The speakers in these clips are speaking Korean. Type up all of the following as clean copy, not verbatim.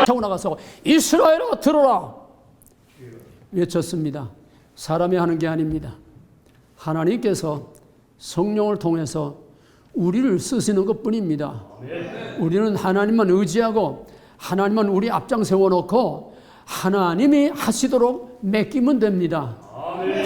타고 나가서 이스라엘아 들어라 외쳤습니다. 사람이 하는 게 아닙니다. 하나님께서 성령을 통해서 우리를 쓰시는 것뿐입니다. 우리는 하나님만 의지하고 하나님만 우리 앞장 세워놓고 하나님이 하시도록 맡기면 됩니다.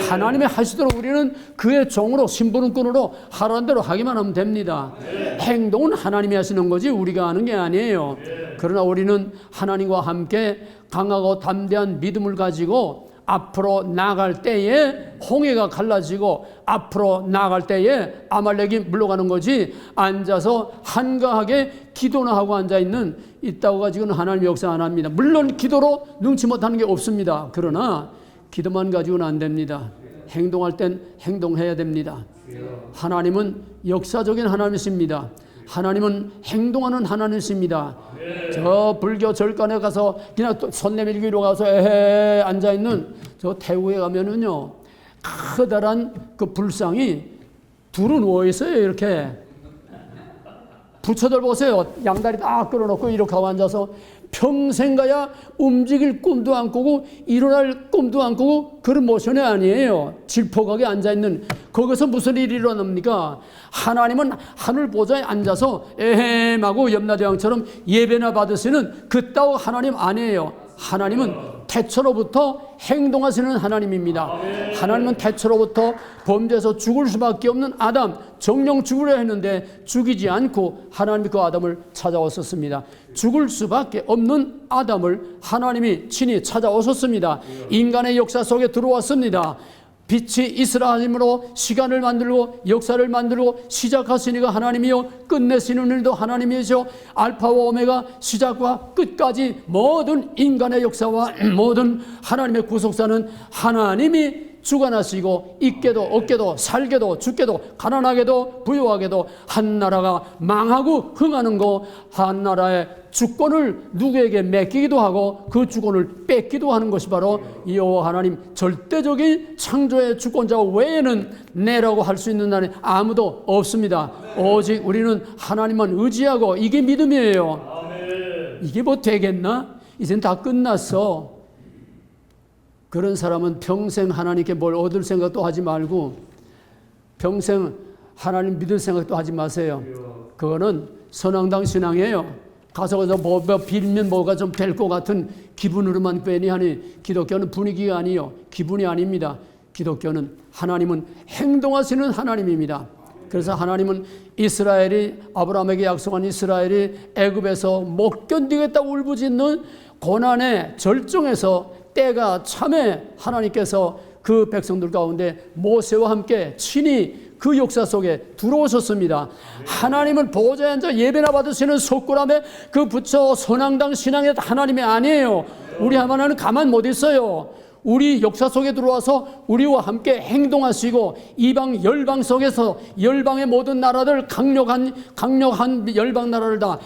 하나님이 하시도록 우리는 그의 종으로 심부름꾼으로 하라는 대로 하기만 하면 됩니다. 행동은 하나님이 하시는 거지 우리가 하는 게 아니에요. 그러나 우리는 하나님과 함께 강하고 담대한 믿음을 가지고 앞으로 나아갈 때에 홍해가 갈라지고 앞으로 나아갈 때에 아말렉이 물러가는 거지 앉아서 한가하게 기도나 하고 앉아있는 있다고 가지고는 하나님 역사 안 합니다. 물론 기도로 능치 못하는 게 없습니다. 그러나 기도만 가지고는 안 됩니다. 행동할 땐 행동해야 됩니다. 하나님은 역사적인 하나님이십니다. 하나님은 행동하는 하나님이십니다. 저 불교 절간에 가서 그냥 손 내밀기로 가서 에헤 앉아있는 저 태국에 가면은요 커다란 그 불상이 두루 누워있어요. 이렇게 부처들 보세요. 양다리 딱 끌어놓고 이렇게 하고 앉아서 평생 가야 움직일 꿈도 안 꾸고 일어날 꿈도 안 꾸고 그런 모션이 아니에요. 질퍽하게 앉아있는 거기서 무슨 일이 일어납니까? 하나님은 하늘 보좌에 앉아서 에헴하고 염라대왕처럼 예배나 받으시는 그따위 하나님 아니에요. 하나님은 태초로부터 행동하시는 하나님입니다. 하나님은 태초로부터 범죄에서 죽을 수밖에 없는 아담, 정령 죽으려 했는데 죽이지 않고 하나님이 그 아담을 찾아오셨습니다. 죽을 수밖에 없는 아담을 하나님이 친히 찾아오셨습니다. 인간의 역사 속에 들어왔습니다. 빛이 있으라 하심으로 시간을 만들고 역사를 만들고 시작하시니가 하나님이요 끝내시는 일도 하나님이시오. 알파와 오메가 시작과 끝까지 모든 인간의 역사와 모든 하나님의 구속사는 하나님이 주관하시고 있게도 없게도 살게도 죽게도 가난하게도 부유하게도 한 나라가 망하고 흥하는 거 한 나라의 주권을 누구에게 맡기기도 하고 그 주권을 뺏기도 하는 것이 바로 여호와 하나님 절대적인 창조의 주권자 외에는 내라고 할 수 있는 나라는 아무도 없습니다. 오직 우리는 하나님만 의지하고 이게 믿음이에요. 이게 뭐 되겠나? 이젠 다 끝났어. 그런 사람은 평생 하나님께 뭘 얻을 생각도 하지 말고 평생 하나님 믿을 생각도 하지 마세요. 그거는 선왕당 신앙이에요. 가서 뭐 빌면 뭐가 좀 될 것 같은 기분으로만 괜히 하니 기독교는 분위기가 아니에요. 기분이 아닙니다. 기독교는 하나님은 행동하시는 하나님입니다. 그래서 하나님은 이스라엘이 아브라함에게 약속한 이스라엘이 애굽에서 못 견디겠다고 울부짖는 고난의 절정에서 때가 참에 하나님께서 그 백성들 가운데 모세와 함께 친히 그 역사 속에 들어오셨습니다. 하나님은 보좌에 앉아 예배나 받으시는 속구람의 그 부처 선왕당 신앙의 하나님이 아니에요. 우리 하나님은 가만 못 있어요. 우리 역사 속에 들어와서 우리와 함께 행동하시고 이방 열방 속에서 열방의 모든 나라들 강력한 열방 나라를 다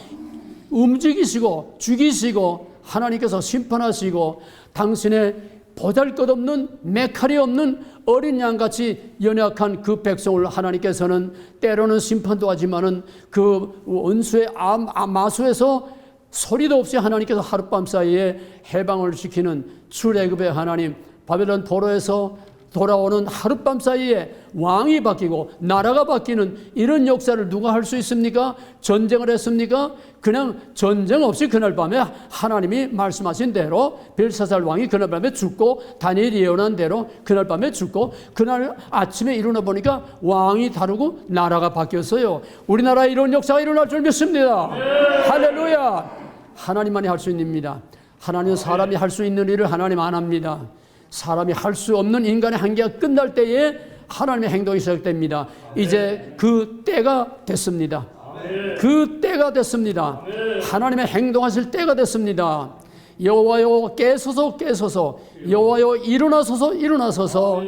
움직이시고 죽이시고 하나님께서 심판하시고 당신의 보잘것없는 메칼이 없는 어린 양같이 연약한 그 백성을 하나님께서는 때로는 심판도 하지만은 그 원수의 마수에서 소리도 없이 하나님께서 하룻밤 사이에 해방을 시키는 출애굽의 하나님, 바벨론 포로에서 돌아오는 하룻밤 사이에 왕이 바뀌고 나라가 바뀌는 이런 역사를 누가 할 수 있습니까? 전쟁을 했습니까? 그냥 전쟁 없이 그날 밤에 하나님이 말씀하신 대로 벨사살 왕이 그날 밤에 죽고 다니엘이 예언한 대로 그날 밤에 죽고 그날 아침에 일어나 보니까 왕이 다르고 나라가 바뀌었어요. 우리나라에 이런 역사가 일어날 줄 믿습니다. 할렐루야. 하나님만이 할 수 있는 일입니다. 하나님은 사람이 할 수 있는 일을 하나님 안 합니다. 사람이 할 수 없는 인간의 한계가 끝날 때에 하나님의 행동이 시작됩니다. 이제 그 때가 됐습니다. 그 때가 됐습니다. 하나님의 행동하실 때가 됐습니다. 여호와여 깨소서 깨소서, 여호와여 일어나소서 일어나소서.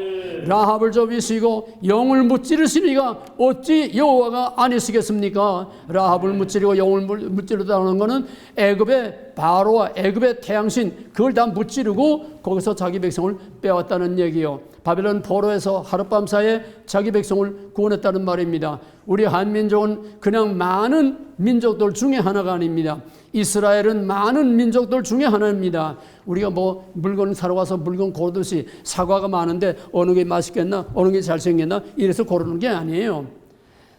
라합을 접이시고 영을 무찌르시니가 어찌 여호와가 아니시겠습니까? 라합을 무찌르고 영을 무찌르다는 것은 애굽의 바로와 애굽의 태양신 그걸 다 무찌르고 거기서 자기 백성을 빼왔다는 얘기요. 바벨론 포로에서 하룻밤 사이에 자기 백성을 구원했다는 말입니다. 우리 한민족은 그냥 많은 민족들 중에 하나가 아닙니다. 이스라엘은 많은 민족들 중에 하나입니다. 우리가 뭐 물건 사러 가서 물건 고르듯이 사과가 많은데 어느 게 맛있겠나, 어느 게 잘생겼나 이래서 고르는 게 아니에요.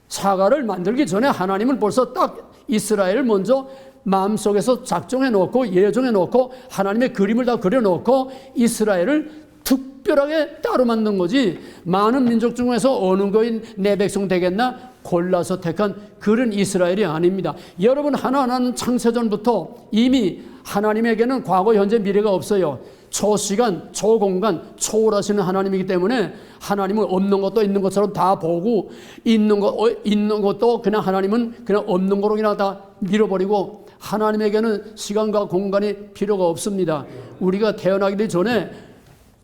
사과를 만들기 전에 하나님은 벌써 딱 이스라엘을 먼저 마음속에서 작정해 놓고 예정해 놓고 하나님의 그림을 다 그려 놓고 이스라엘을 특별하게 따로 만든 거지, 많은 민족 중에서 어느 거인 내 백성 되겠나 골라서 택한 그런 이스라엘이 아닙니다. 여러분 하나하나는 창세전부터 이미 하나님에게는 과거 현재 미래가 없어요. 초시간 초공간 초월하시는 하나님이기 때문에 하나님은 없는 것도 있는 것처럼 다 보고 있는 것도 그냥 하나님은 그냥 없는 거로 그냥 다 밀어버리고, 하나님에게는 시간과 공간이 필요가 없습니다. 우리가 태어나기 전에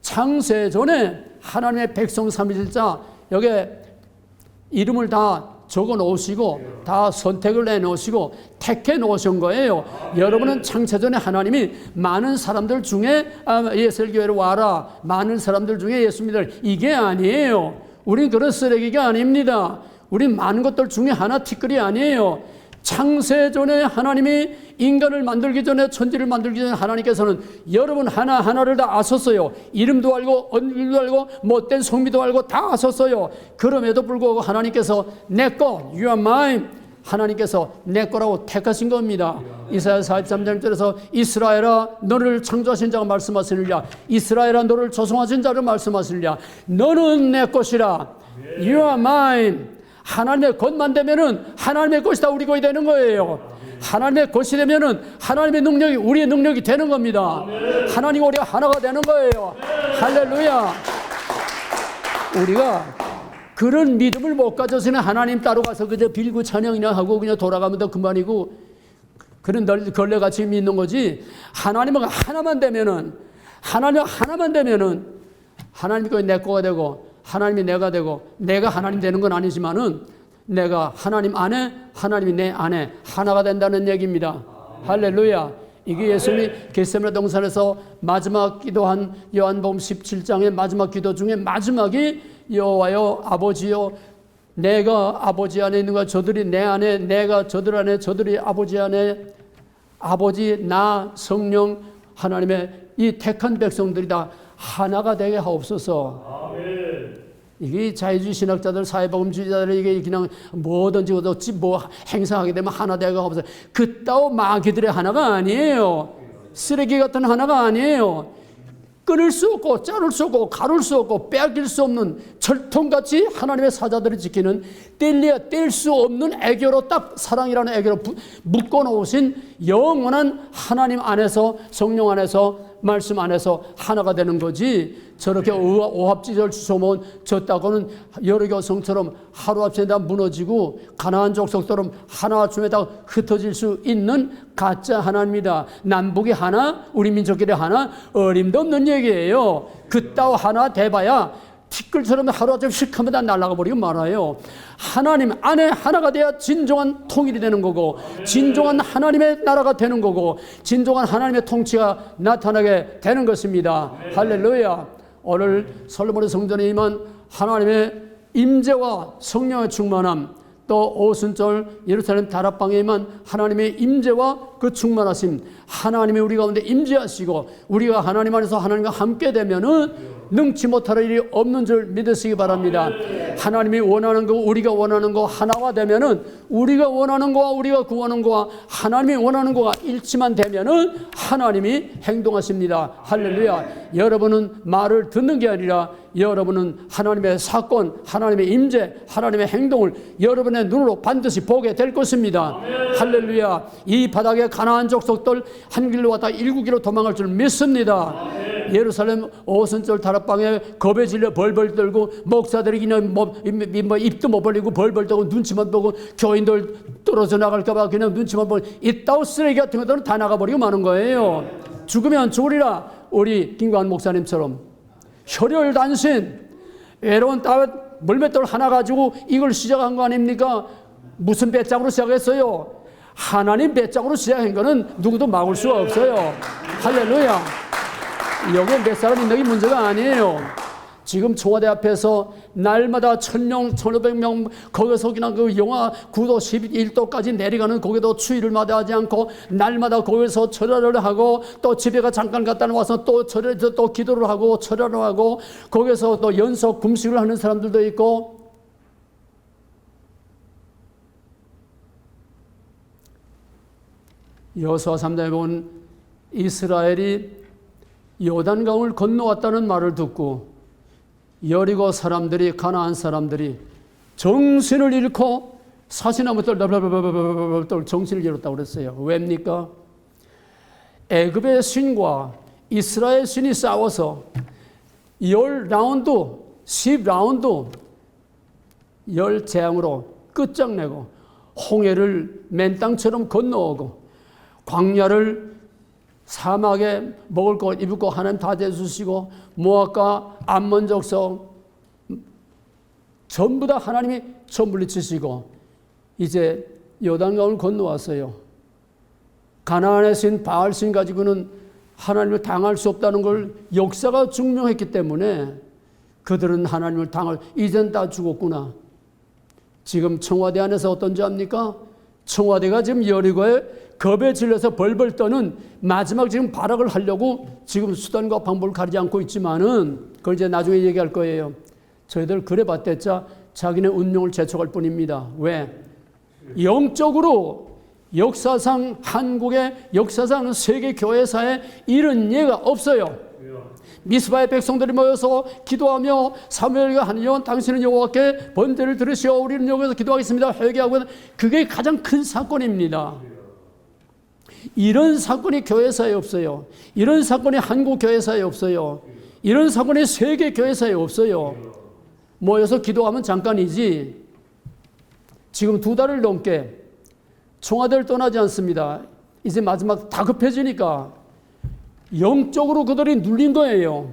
창세 전에 하나님의 백성 삼위일자 여기에 이름을 다 적어 놓으시고 다 선택을 내 놓으시고 택해 놓으신 거예요. 여러분은 창세 전에 하나님이 많은 사람들 중에 예설교회로 와라, 많은 사람들 중에 예수 믿으라, 이게 아니에요. 우린 그런 쓰레기가 아닙니다. 우린 많은 것들 중에 하나 티끌이 아니에요. 창세 전에 하나님이 인간을 만들기 전에, 천지를 만들기 전에 하나님께서는 여러분 하나하나를 다 아셨어요. 이름도 알고 얼굴도 알고 못된 성미도 알고 다 아셨어요. 그럼에도 불구하고 하나님께서 내 거, you are mine, 하나님께서 내 거라고 택하신 겁니다. 이사야 43장 1절에서 이스라엘아 너를 창조하신 자가 말씀하시느냐, 이스라엘아 너를 조성하신 자를 말씀하시느냐, 너는 내 것이라, you are mine. 하나님의 것만 되면은 하나님의 것이 다 우리 것이 되는 거예요. 하나님의 것이 되면은 하나님의 능력이 우리의 능력이 되는 겁니다. 하나님과 우리가 하나가 되는 거예요. 할렐루야. 우리가 그런 믿음을 못 가져서는 하나님 따로 가서 그저 빌고 찬양이나 하고 그냥 돌아가면 더 그만이고 그런 걸레같이 믿는 거지, 하나님은 하나만 되면은, 하나님 하나만 되면은 하나님이 거의 내 거가 되고 하나님이 내가 되고, 내가 하나님 되는 건 아니지만은 내가 하나님 안에, 하나님이 내 안에 하나가 된다는 얘기입니다. 할렐루야. 이게 예수님이 겟세마네 동산에서 마지막 기도한 요한복음 17장의 마지막 기도 중에 마지막이 여호와여 아버지여 내가 아버지 안에 있는 것 저들이 내 안에, 내가 저들 안에, 저들이 아버지 안에, 아버지 나 성령 하나님의 이 택한 백성들이 다 하나가 되게 하옵소서. 이게 자유주의 신학자들, 사회복음주의자들이 이게 그냥 뭐든지 어찌 뭐 행사하게 되면 하나 되게 하옵소서. 그따오 마귀들의 하나가 아니에요. 쓰레기 같은 하나가 아니에요. 끊을 수 없고 자를 수 없고 가를 수 없고 빼앗길 수 없는 철통같이 하나님의 사자들을 지키는 뗄래야 뗄 수 없는 애교로 딱 사랑이라는 애교로 묶어 놓으신 영원한 하나님 안에서, 성령 안에서, 말씀 안에서 하나가 되는 거지, 저렇게 오합지졸 주워모은 졌다고는 여러 교성처럼 하루아침에 다 무너지고 가나안 족속처럼 하나아침에 다 흩어질 수 있는 가짜 하나입니다. 남북이 하나, 우리 민족끼리 하나, 어림도 없는 얘기예요. 그따위 하나 돼봐야 티끌처럼 하루아침에 휙 하면 다 날아가 버리고 말아요. 하나님 안에 하나가 돼야 진정한 통일이 되는 거고, 진정한 하나님의 나라가 되는 거고, 진정한 하나님의 통치가 나타나게 되는 것입니다. 할렐루야. 오늘 솔로몬의 성전에 임한 하나님의 임재와 성령의 충만함, 또 오순절 예루살렘 다락방에 임한 하나님의 임재와 그 충만하심, 하나님이 우리 가운데 임재하시고 우리가 하나님 안에서 하나님과 함께 되면은 능치 못할 일이 없는 줄 믿으시기 바랍니다. 하나님이 원하는 거, 우리가 원하는 거 하나가 되면은, 우리가 원하는 거와 우리가 구하는 거와 하나님이 원하는 거가 일치만 되면은 하나님이 행동하십니다. 할렐루야. 여러분은 말을 듣는 게 아니라 여러분은 하나님의 사건, 하나님의 임재, 하나님의 행동을 여러분의 눈으로 반드시 보게 될 것입니다. 할렐루야. 이 바닥에 가나안 족속들 한 길로 왔다 일곱 길로 도망갈 줄 믿습니다. 예루살렘 오순절 다락방에 겁에 질려 벌벌 떨고 목사들이 그냥 뭐 입도 못 벌리고 벌벌 떨고 눈치만 보고 교인들 떨어져 나갈까봐 그냥 눈치만 보고 이따위 쓰레기 같은 것들은 다 나가버리고 마는 거예요. 죽으면 죽으리라. 우리 김광환 목사님처럼 혈혈단신 외로운 물맷돌 하나 가지고 이걸 시작한 거 아닙니까? 무슨 배짱으로 시작했어요? 하나님 배짱으로 시작한 거는 누구도 막을 수가 없어요. 할렐루야. 여기에 몇 사람 있는 게 문제가 아니에요. 지금 청와대 앞에서 날마다 1000명, 1500명 거기서 그냥 그 영하 9도, 11도까지 내려가는 거기도 추위를 마다하지 않고 날마다 거기서 철야를 하고 또 집에가 잠깐 갔다 와서 또 철야에서 또 기도를 하고 철야를 하고 거기서 또 연속 금식을 하는 사람들도 있고 여호수아 3장에 보면 이스라엘이 요단강을 건너왔다는 말을 듣고 여리고 사람들이 가나안 사람들이 정신을 잃고 사시나무 떨 정신을 잃었다고 그랬어요. 왜입니까? 애굽의 신과 이스라엘 신이 싸워서 10라운드, 10라운드 10재앙으로 끝장내고 홍해를 맨땅처럼 건너오고 광야를 사막에 먹을 것 입을 것 하나님 다 대주시고 모압과 암몬 족속 전부 다 하나님이 물리치시고 이제 요단강을 건너왔어요. 가나안의 신 바알 신 가지고는 하나님을 당할 수 없다는 걸 역사가 증명했기 때문에 그들은 하나님을 당할 이젠 다 죽었구나. 지금 청와대 안에서 어떤지 압니까? 청와대가 지금 여리고에 겁에 질려서 벌벌 떠는 마지막 지금 발악을 하려고 지금 수단과 방법을 가리지 않고 있지만은 그걸 이제 나중에 얘기할 거예요. 저희들 그래 봤댔자 자기네 운명을 재촉할 뿐입니다. 왜? 영적으로 역사상 한국의 역사상 세계 교회사에 이런 예가 없어요. 미스바의 백성들이 모여서 기도하며 사무엘과 하나님 당신은 여호와께 번제를 들으시오 우리는 여기서 기도하겠습니다 회개하고 그게 가장 큰 사건입니다. 이런 사건이 교회사에 없어요. 이런 사건이 한국 교회사에 없어요. 이런 사건이 세계 교회사에 없어요. 모여서 기도하면 잠깐이지 지금 2달을 넘게 청와대를 떠나지 않습니다. 이제 마지막 다급해지니까 영적으로 그들이 눌린 거예요.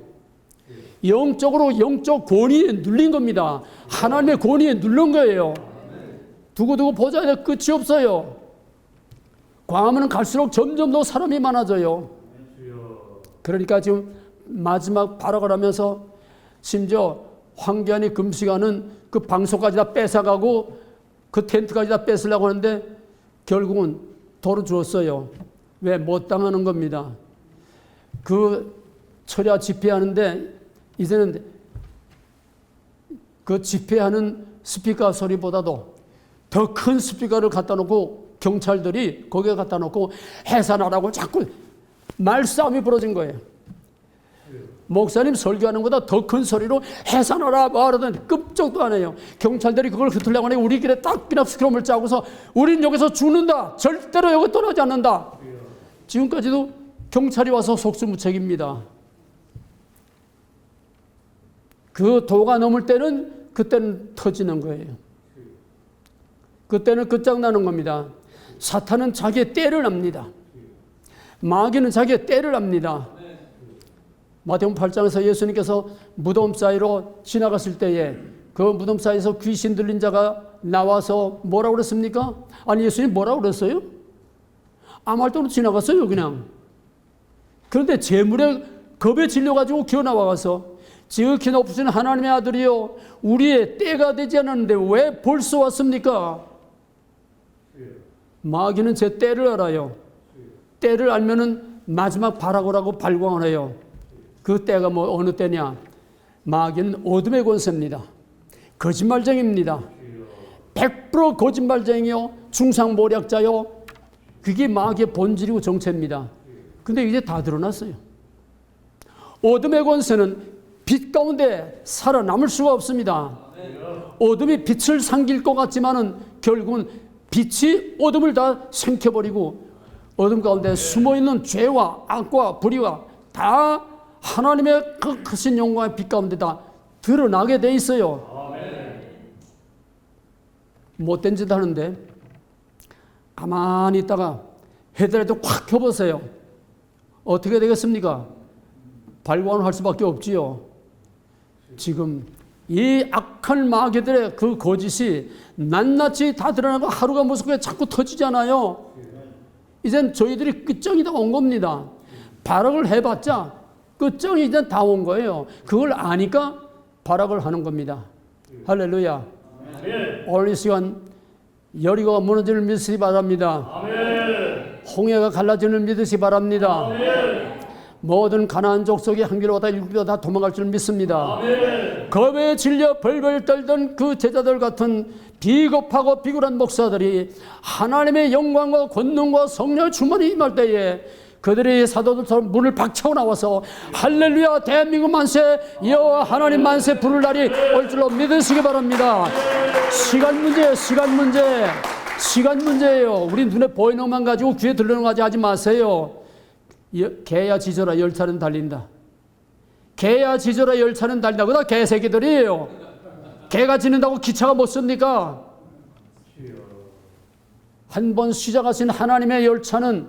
영적으로 영적 권위에 눌린 겁니다. 하나님의 권위에 눌린 거예요. 두고두고 보자 해도 끝이 없어요. 광화문은 갈수록 점점 더 사람이 많아져요. 그러니까 지금 마지막 발악을 하면서 심지어 황교안이 금식하는 그 방송까지 다 뺏어가고 그 텐트까지 다 뺏으려고 하는데 결국은 도로 주었어요. 왜? 못 당하는 겁니다. 그 철야 집회하는데 이제는 그 집회하는 스피커 소리보다도 더 큰 스피커를 갖다 놓고 경찰들이 거기에 갖다 놓고 해산하라고 자꾸 말싸움이 벌어진 거예요. 목사님 설교하는 것보다 더 큰 소리로 해산하라 말하더니 끔찍도 안 해요. 경찰들이 그걸 흩으려고 하니 우리끼리 딱 비납 스크럼을 짜고서 우린 여기서 죽는다. 절대로 여기 떠나지 않는다. 지금까지도 경찰이 와서 속수무책입니다. 그 도가 넘을 때는 그때는 터지는 거예요. 그때는 끝장나는 겁니다. 사탄은 자기의 때를 압니다. 마귀는 자기의 때를 압니다. 마태복음 8장에서 예수님께서 무덤 사이로 지나갔을 때에 그 무덤 사이에서 귀신 들린 자가 나와서 뭐라고 그랬습니까? 아니 예수님 뭐라고 그랬어요? 아무 말도 없이 지나갔어요 그냥. 그런데 재물에 겁에 질려가지고 기어나와서 지극히 높으신 하나님의 아들이요 우리의 때가 되지 않았는데 왜 벌써 왔습니까? 마귀는 제 때를 알아요. 때를 알면은 마지막 발악을 하고 발광을 해요. 그 때가 뭐 어느 때냐? 마귀는 어둠의 권세입니다. 거짓말쟁이입니다. 100% 거짓말쟁이요 중상모략자요. 그게 마귀의 본질이고 정체입니다. 근데 이제 다 드러났어요. 어둠의 권세는 빛 가운데 살아남을 수가 없습니다. 어둠이 빛을 삼킬 것 같지만은 결국은 빛이 어둠을 다 생켜버리고 어둠 가운데 숨어있는 죄와 악과 불의와 다 하나님의 그 크신 영광의 빛 가운데 다 드러나게 돼 있어요. 못된 짓 하는데 가만히 있다가 헤드라이트 확 켜보세요. 어떻게 되겠습니까? 발광을 할 수밖에 없지요. 지금 이 악한 마귀들의 그 거짓이 낱낱이 다 드러나고 하루가 무섭게 자꾸 터지잖아요. 이젠 저희들이 끝장이 다 온 겁니다. 발악을 해봤자 끝장이 이제 다 온 거예요. 그걸 아니까 발악을 하는 겁니다. 할렐루야. 오늘 이 시간 여리고가 무너지는 믿으시기 바랍니다. 홍해가 갈라지는 믿으시기 바랍니다. 모든 가나안 족속이 한 길로 가다 일길로 다 도망갈 줄 믿습니다. 겁에 질려 벌벌 떨던 그 제자들 같은 비겁하고 비굴한 목사들이 하나님의 영광과 권능과 성령의 충만이 임할 때에 그들이 사도들처럼 문을 박차고 나와서 할렐루야 대한민국 만세 여호와 하나님 만세 부를 날이 올 줄로 믿으시기 바랍니다. 시간 문제예요. 시간 문제예요. 우리 눈에 보이는 것만 가지고 귀에 들리는 거 하지 마세요. 개야 짖어라 열차는 달린다. 개야 짖어라 열차는 달린다. 그다 개새끼들이에요. 개가 짖는다고 기차가 못 씁니까? 한 번 시작하신 하나님의 열차는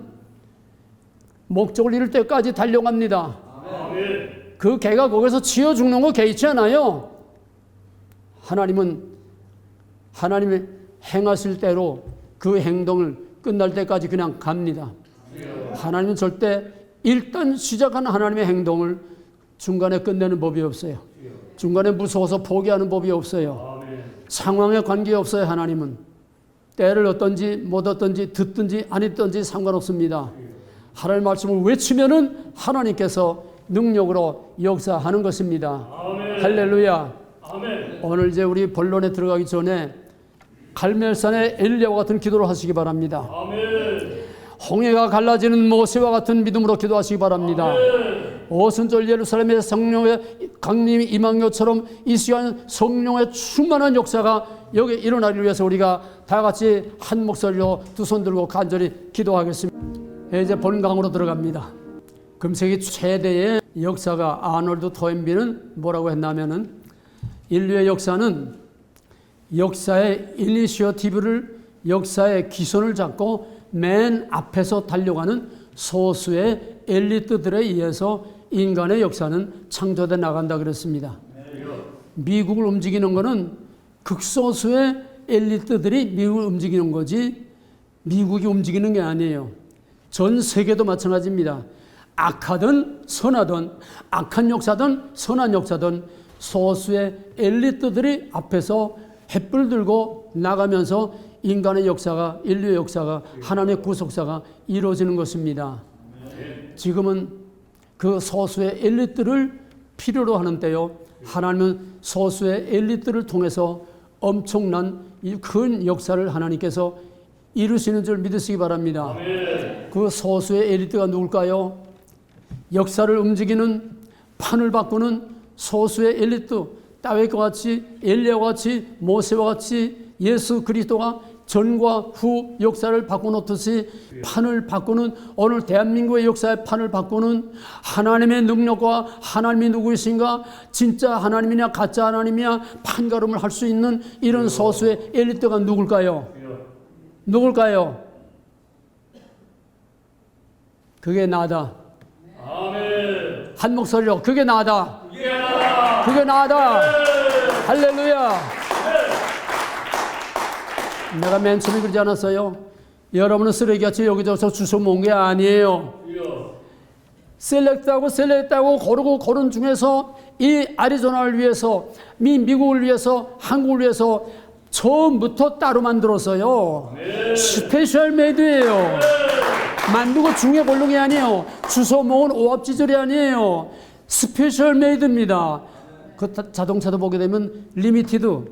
목적을 이룰 때까지 달려갑니다. 그 개가 거기서 치여 죽는 거 개의치 않아요. 하나님은 하나님의 행하실 대로 그 행동을 끝날 때까지 그냥 갑니다. 하나님은 절대 일단 시작한 하나님의 행동을 중간에 끝내는 법이 없어요. 중간에 무서워서 포기하는 법이 없어요. 상황에 관계없어요. 하나님은 때를 얻든지 못 얻든지 듣든지 안 듣든지 상관없습니다. 하나님 말씀을 외치면은 하나님께서 능력으로 역사하는 것입니다. 할렐루야. 오늘 이제 우리 본론에 들어가기 전에 갈멜산의 엘리야와 같은 기도를 하시기 바랍니다. 홍해가 갈라지는 모세와 같은 믿음으로 기도하시기 바랍니다. 오순절 예루살렘의 성령의 강림이 임한 것처럼 이 시간 성령의 충만한 역사가 여기 일어나기 위해서 우리가 다 같이 한 목소리로 두 손 들고 간절히 기도하겠습니다. 이제 본강으로 들어갑니다. 금세기 최대의 역사가 아놀드 토인비는 뭐라고 했냐면은 인류의 역사는 역사의 이니셔티브를 역사의 기선을 잡고 맨 앞에서 달려가는 소수의 엘리트들에 의해서 인간의 역사는 창조돼 나간다 그랬습니다. 미국을 움직이는 것은 극소수의 엘리트들이 미국을 움직이는 거지 미국이 움직이는 게 아니에요. 전 세계도 마찬가지입니다. 악하든 선하든 악한 역사든 선한 역사든 소수의 엘리트들이 앞에서 횃불 들고 나가면서 인간의 역사가 인류의 역사가 하나님의 구속사가 이루어지는 것입니다. 지금은 그 소수의 엘리트를 필요로 하는 때요. 하나님은 소수의 엘리트를 통해서 엄청난 큰 역사를 하나님께서 이루시는 줄 믿으시기 바랍니다. 그 소수의 엘리트가 누굴까요? 역사를 움직이는 판을 바꾸는 소수의 엘리트, 다윗과 같이 엘리야와 같이 모세와 같이 예수 그리스도가 전과 후 역사를 바꿔놓듯이 판을 바꾸는 오늘 대한민국의 역사의 판을 바꾸는 하나님의 능력과 하나님이 누구이신가 진짜 하나님이냐 가짜 하나님이냐 판가름을 할 수 있는 이런 소수의 엘리트가 누굴까요? 누굴까요? 그게 나다. 한 목소리로 그게 나다. 그게 나다. 할렐루야. 내가 맨 처음에 그러지 않았어요? 여러분은 쓰레기같이 여기저기서 주워 모은 게 아니에요. 셀렉트하고 고르고 고른 중에서 이 아리조나를 위해서 미국을 위해서 한국을 위해서 처음부터 따로 만들었어요. 스페셜 메이드예요. 만두고 중에 고른 게 아니에요. 주워 모은 오합지졸이 아니에요. 스페셜 메이드입니다. 그 자동차도 보게 되면 리미티드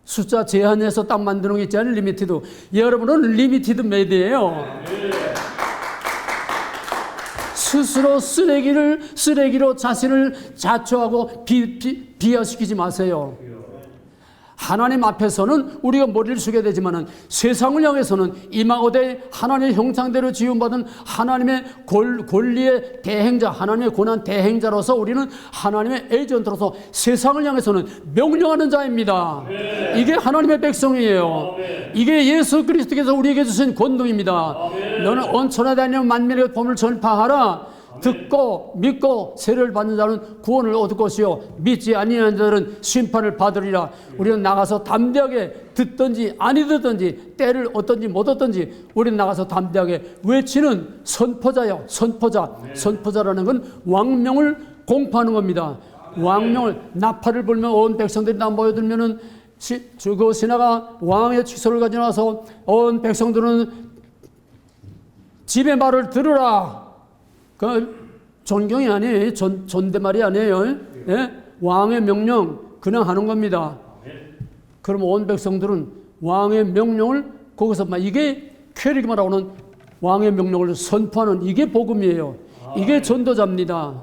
숫자 제한해서 딱 만드는 게 있잖아요. 리미티드. 여러분은 리미티드 메이드예요. 스스로 쓰레기로 자신을 자초하고 비하시키지 마세요. 하나님 앞에서는 우리가 머리를 숙여야 되지만은 세상을 향해서는 이마고대 하나님의 형상대로 지음받은 하나님의 권리의 대행자, 하나님의 고난 대행자로서 우리는 하나님의 에이전트로서 세상을 향해서는 명령하는 자입니다. 이게 하나님의 백성이에요. 이게 예수 그리스도께서 우리에게 주신 권능입니다. 너는 온 천하 다니며 만민의 복음을 전파하라. 듣고 믿고 세례를 받는 자는 구원을 얻을 것이요 믿지 아니하는 자들은 심판을 받으리라. 우리는 나가서 담대하게 듣든지 아니 듣든지 때를 얻든지 못 얻든지 우리는 나가서 담대하게 외치는 선포자요. 선포자라는 건 왕명을 공포하는 겁니다. 왕명을 나팔을 불면 온 백성들이 다 모여들면은 그 신하가 왕의 칙소를 가져와서 온 백성들은 집의 말을 들으라. 그 존경이 아니에요. 존댓말이 아니에요. 예? 왕의 명령 그냥 하는 겁니다. 그럼 온 백성들은 왕의 명령을 거기서 막 이게 쾌리기만 하고는 왕의 명령을 선포하는 이게 복음이에요. 이게 전도자입니다.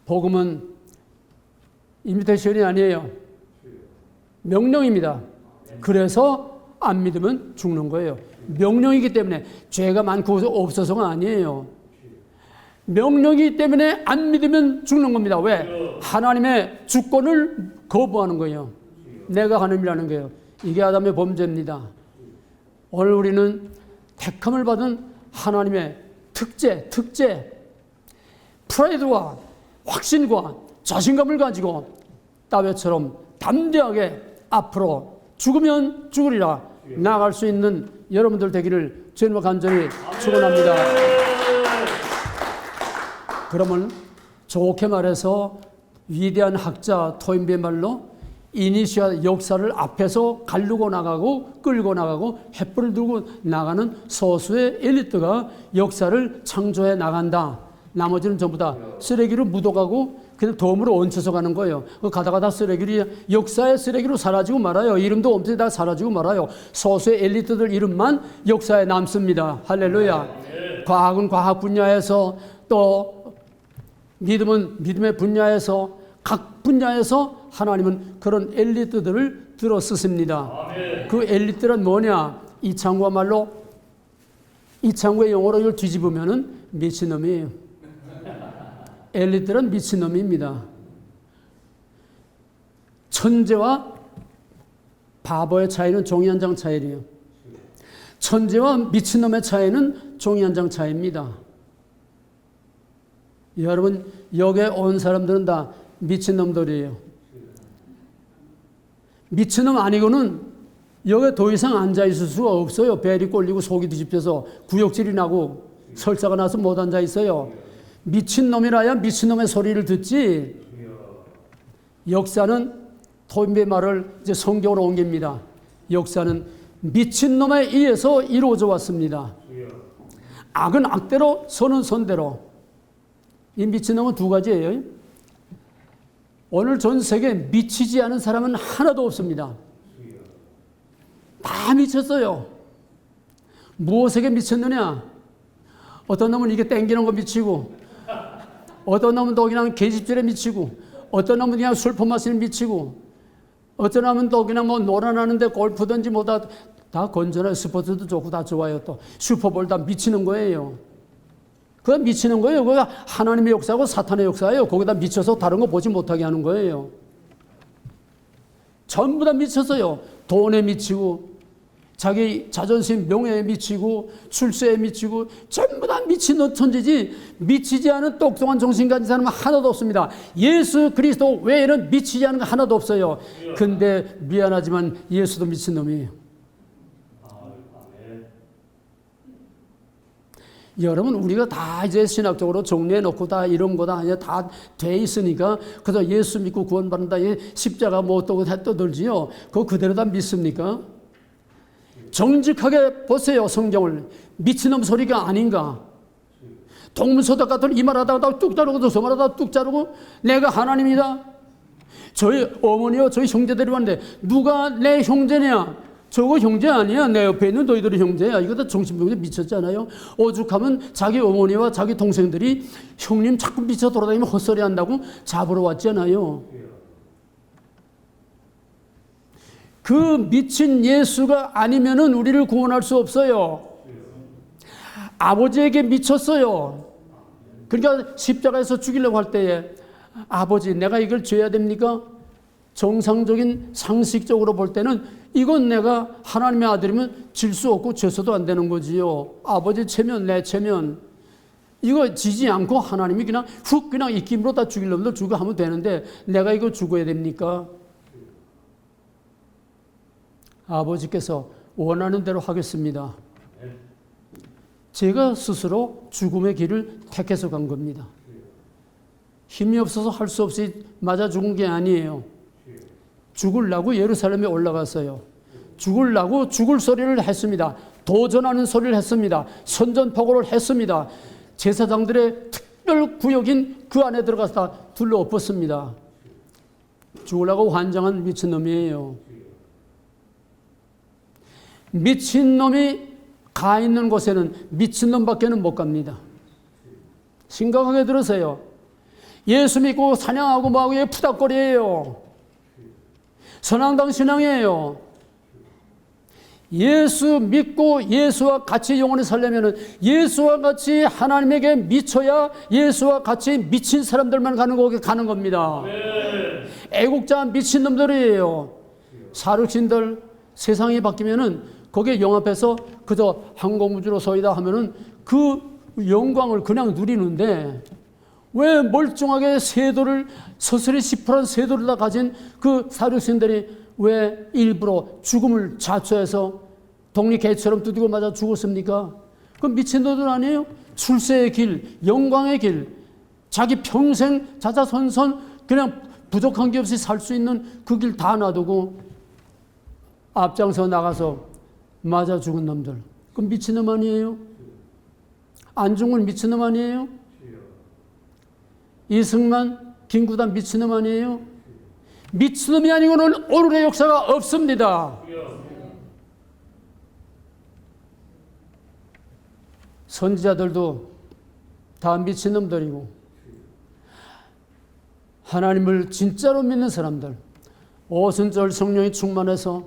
복음은 이미테이션이 아니에요. 명령입니다. 그래서 안 믿으면 죽는 거예요. 명령이기 때문에 죄가 많고 없어서가 아니에요. 명령이기 때문에 안 믿으면 죽는 겁니다. 왜? 하나님의 주권을 거부하는 거예요. 내가 하나님이라는 거예요. 이게 아담의 범죄입니다. 오늘 우리는 택함을 받은 하나님의 특제, 프라이드와 확신과 자신감을 가지고 다윗처럼 담대하게 앞으로 죽으면 죽으리라 나아갈 수 있는 여러분들 되기를 주님과 간절히 축원합니다. 그러면 좋게 말해서 위대한 학자 토인비의 말로 이니시아 역사를 앞에서 가르고 나가고 끌고 나가고 횃불을 들고 나가는 소수의 엘리트가 역사를 창조해 나간다. 나머지는 전부 다 쓰레기로 묻어가고 그냥 덤으로 얹혀서 가는 거예요. 가다가 다 쓰레기로 역사의 쓰레기로 사라지고 말아요. 이름도 없이 다 사라지고 말아요. 소수의 엘리트들 이름만 역사에 남습니다. 할렐루야. 과학은 과학 분야에서 또 믿음은 믿음의 분야에서 각 분야에서 하나님은 그런 엘리트들을 들어 쓰십니다. 그 엘리트는 뭐냐? 이창구와 말로 이창구의 영어로 이걸 뒤집으면은 미친놈이에요. 엘리트는 미친놈입니다. 천재와 바보의 차이는 종이 한 장 차이래요. 천재와 미친놈의 차이는 종이 한 장 차이입니다. 여러분 여기에 온 사람들은 다 미친놈들이에요. 미친놈 아니고는 여기에 더 이상 앉아있을 수가 없어요. 벨이 꼴리고 속이 뒤집혀서 구역질이 나고 설사가 나서 못 앉아있어요. 미친놈이라야 미친놈의 소리를 듣지. 역사는 토인비의 말을 이제 성경으로 옮깁니다. 역사는 미친놈에 의해서 이루어져 왔습니다. 악은 악대로 선은 선대로. 이 미친놈은 두 가지예요. 오늘 전 세계에 미치지 않은 사람은 하나도 없습니다. 다 미쳤어요. 무엇에게 미쳤느냐? 어떤 놈은 이게 땡기는 거 미치고, 어떤 놈은 또 그냥 계집질에 미치고, 어떤 놈은 그냥 술포 마시는 미치고, 어떤 놈은 또 그냥 뭐 놀아나는데 골프든지 뭐 다 건전해요. 스포츠도 좋고 다 좋아요. 또 슈퍼볼 다 미치는 거예요. 그거 미치는 거예요. 그거 하나님의 역사하고 사탄의 역사예요. 거기다 미쳐서 다른 거 보지 못하게 하는 거예요. 전부 다 미쳤어요. 돈에 미치고, 자기 자존심, 명예에 미치고, 출세에 미치고, 전부 다 미친 천지지, 미치지 않은 똑똑한 정신 가진 사람은 하나도 없습니다. 예수 그리스도 외에는 미치지 않은 거 하나도 없어요. 근데 미안하지만 예수도 미친놈이에요. 여러분 우리가 다 이제 신학적으로 정리해 놓고 다 이런 거다 아니야 다 돼 있으니까 그래서 예수 믿고 구원받는다 십자가 뭐 또 떠들지요. 그거 그대로 다 믿습니까? 정직하게 보세요. 성경을. 미친놈 소리가 아닌가. 동문서답 같은 이 말하다가 뚝 자르고 저 말하다가 뚝 자르고 내가 하나님이다. 저희 어머니와 저희 형제들이 왔는데 누가 내 형제냐? 저거 형제 아니야. 내 옆에 있는 너희들이 형제야. 이거 다 정신병자 미쳤잖아요. 오죽하면 자기 어머니와 자기 동생들이 형님 자꾸 미쳐 돌아다니면 헛소리 한다고 잡으러 왔잖아요. 그 미친 예수가 아니면은 우리를 구원할 수 없어요. 아버지에게 미쳤어요. 그러니까 십자가에서 죽이려고 할 때에 아버지 내가 이걸 죄야 됩니까? 정상적인 상식적으로 볼 때는 이건 내가 하나님의 아들이면 질 수 없고 죄서도 안 되는 거지요. 아버지 체면 내 체면 이거 지지 않고 하나님이 그냥 훅 그냥 입김으로 다 죽일 놈들 죽어 하면 되는데 내가 이거 죽어야 됩니까? 아버지께서 원하는 대로 하겠습니다. 제가 스스로 죽음의 길을 택해서 간 겁니다. 힘이 없어서 할 수 없이 맞아 죽은 게 아니에요. 죽으려고 예루살렘에 올라갔어요. 죽으려고 죽을 소리를 했습니다. 도전하는 소리를 했습니다. 선전포고를 했습니다. 제사장들의 특별 구역인 그 안에 들어가서 다 둘러엎었습니다. 죽으려고 환장한 미친놈이에요. 미친놈이 가 있는 곳에는 미친놈밖에는 못 갑니다. 심각하게 들으세요. 예수 믿고 사냥하고 뭐하고 이게 푸닥거리예요. 선앙당 신앙이에요. 예수 믿고 예수와 같이 영원히 살려면 예수와 같이 하나님에게 미쳐야 예수와 같이 미친 사람들만 가는 곳에 가는 겁니다. 애국자 미친놈들이에요. 사륙신들 세상이 바뀌면은 거기에 영합해서 그저 항공우주로 서이다 하면은 그 영광을 그냥 누리는데 왜 멀쩡하게 세도를 서슬이 시퍼런 세도를 다 가진 그 사륙신들이 왜 일부러 죽음을 자초해서 독립개처럼 두드려 맞아 죽었습니까? 그건 미친놈들 아니에요? 출세의 길, 영광의 길, 자기 평생 자자손손 그냥 부족한 게 없이 살 수 있는 그 길 다 놔두고 앞장서 나가서 맞아 죽은 놈들. 그건 미친놈 아니에요? 안 죽은 미친놈 아니에요? 이승만, 김구단 미친놈 아니에요? 미친놈이 아니고는 오늘의 역사가 없습니다. 선지자들도 다 미친놈들이고 하나님을 진짜로 믿는 사람들, 오순절 성령이 충만해서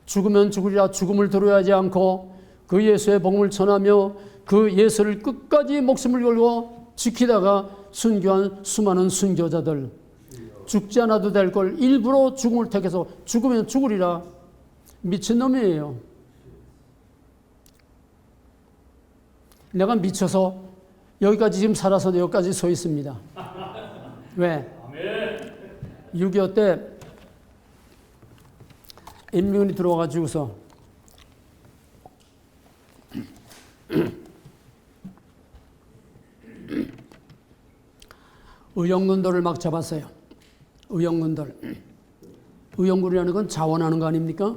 죽으면 죽으리라 죽음을 두려워하지 않고 그 예수의 복음을 전하며 그 예수를 끝까지 목숨을 걸고 지키다가 순교한 수많은 순교자들, 죽지 않아도 될 걸 일부러 죽음을 택해서 죽으면 죽으리라. 미친놈이에요. 내가 미쳐서 여기까지 지금 살아서 여기까지 서 있습니다. 왜? 6.25 때 인민군이 들어와가지고서 의형군들을 막 잡았어요. 의형군들. 의형군이라는 건 자원하는 거 아닙니까?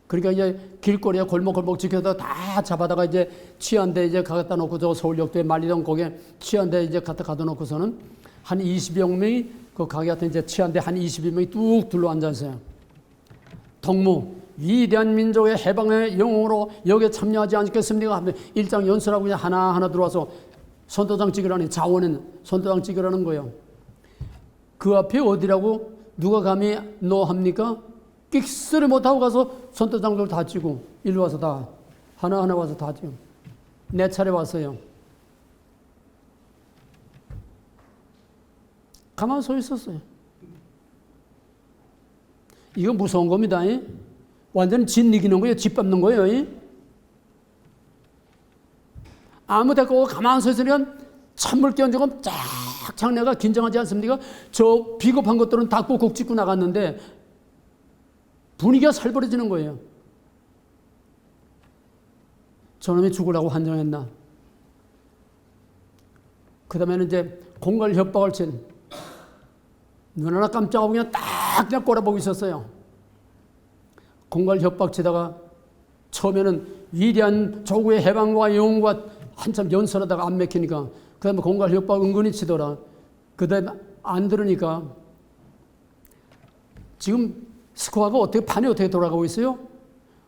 그러니까 이제 길거리에 골목골목 지켜서 다 잡아다가 이제 취한데 이제 갖다 놓고 저 서울역도에 말리던 거기에 취한데 이제 갖다 놓고서는 한 20여 명이 그 가게한테 이제 취한데 한 20여 명이 뚝 둘러 앉아있어요. 동무, 위대한 민족의 해방의 영웅으로 여기에 참여하지 않겠습니까? 하면 일장 연설하고 그냥 하나하나 들어와서 선도장 찍으라니, 자원은 선도장 찍으라는 거예요. 그 앞에 어디라고 누가 감히 노 합니까? 끽소리 못하고 가서 선도장들 다 찍고 일로 와서 다 하나하나 와서 다 찍고 내 차례 왔어요. 가만 서 있었어요. 이거 무서운 겁니다. 완전히 진 이기는 거예요. 집 밟는 거예요. 아무 데고 가만 서 있으니까 찬물 끼얹고 쫙쫙 내가 긴장하지 않습니까? 저 비겁한 것들은 다 꼭꼭 짚고 나갔는데 분위기가 살벌해지는 거예요. 저놈이 죽으라고 환정했나? 그 다음에는 이제 공갈 협박을 친 눈 하나 깜짝하고 그냥 꼬라보고 있었어요. 공갈 협박 치다가 처음에는 위대한 조국의 해방과 영웅과 한참 연설하다가 안 맥히니까 그 다음에 공갈 협박 은근히 치더라. 그 다음에 안 들으니까 지금 스코어가 어떻게 판이 어떻게 돌아가고 있어요?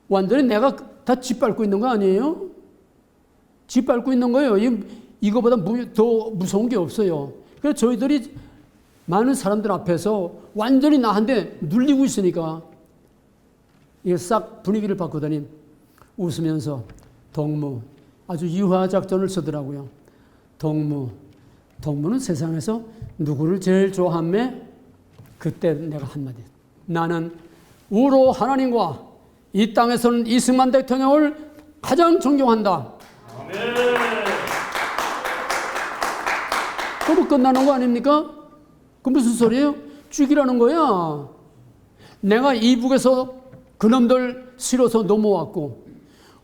완전히 내가 다 짓밟고 있는 거 아니에요? 짓밟고 있는 거예요. 이거보다 더 무서운 게 없어요. 그래서 저희들이 많은 사람들 앞에서 완전히 나한테 눌리고 있으니까 이게 싹 분위기를 바꾸더니 웃으면서 동무, 아주 유화 작전을 쓰더라고요. 동무는 세상에서 누구를 제일 좋아하며? 그때 내가 한마디, 나는 우로 하나님과 이 땅에서는 이승만 대통령을 가장 존경한다. 아멘. 그럼 끝나는 거 아닙니까? 그 무슨 소리예요? 죽이라는 거야. 내가 이북에서 그놈들 실어서 넘어왔고